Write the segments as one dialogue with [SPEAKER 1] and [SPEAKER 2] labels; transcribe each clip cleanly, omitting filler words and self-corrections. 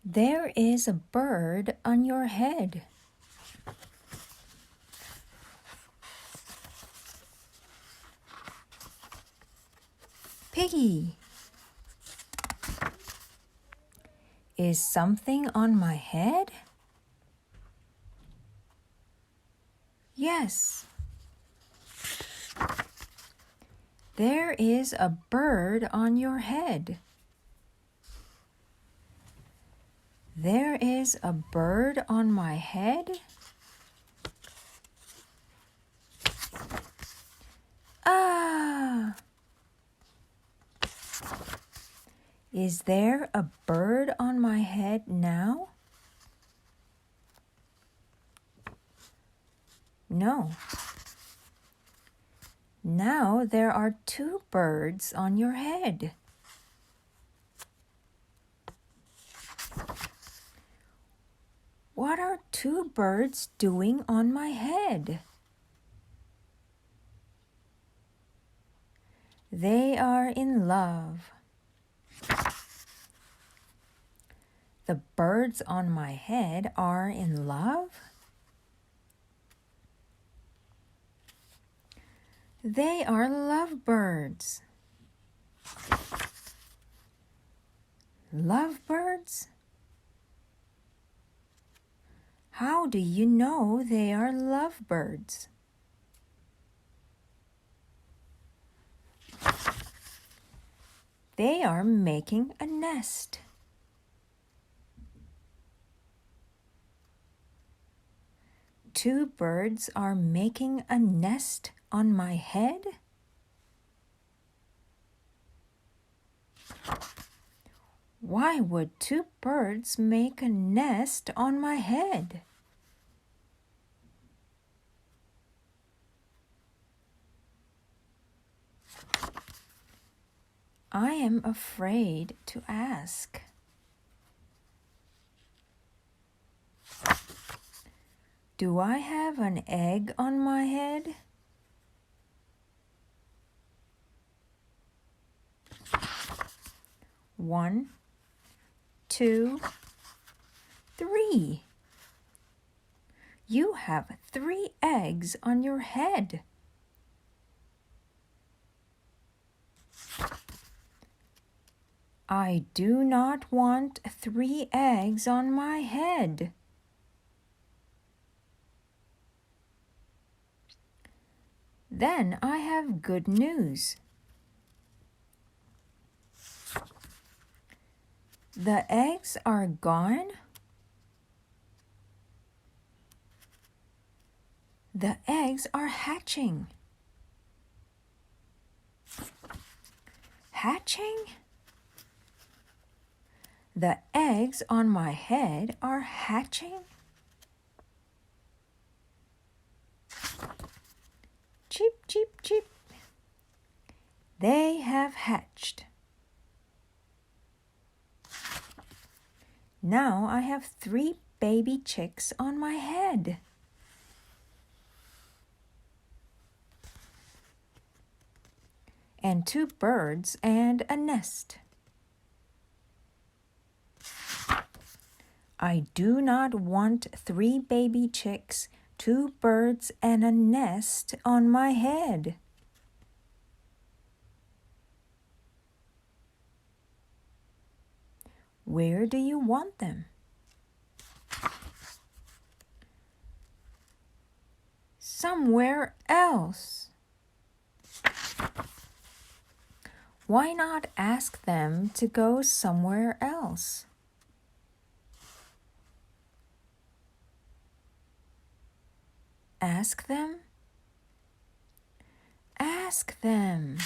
[SPEAKER 1] There is a bird on your head. Piggy. Is something on my head? Yes. There is a bird on your head. There is a bird on my head? Ah! Is there a bird on my head now? No. Now there are two birds on your head. What are two birds doing on my head? They are in love. The birds on my head are in love? They are lovebirds. Lovebirds? How do you know they are lovebirds? They are making a nest. Two birds are making a nest on my head? Why would two birds make a nest on my head? I am afraid to ask. Do I have an egg on my head? One, two, three. You have 3 eggs on your head. I do not want 3 eggs on my head. Then I have good news. The eggs are gone? The eggs are hatching. Hatching? The eggs on my head are hatching? Cheep, cheep, cheep. They have hatched. Now I have 3 baby chicks on my head. And 2 birds and a nest. I do not want 3 baby chicks, 2 birds, and a nest on my head. Where do you want them? Somewhere else. Why not ask them to go somewhere else? Ask them? Ask them.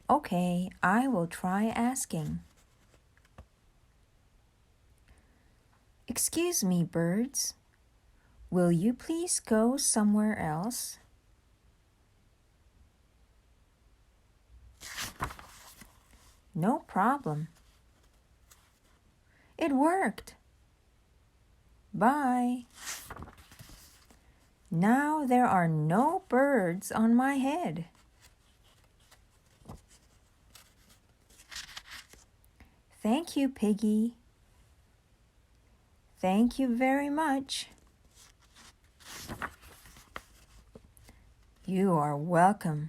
[SPEAKER 1] Okay, I will try asking. Excuse me, birds. Will you please go somewhere else? No problem. It worked. Bye. Now there are no birds on my head. Thank you, Piggy. Thank you very much. You are welcome.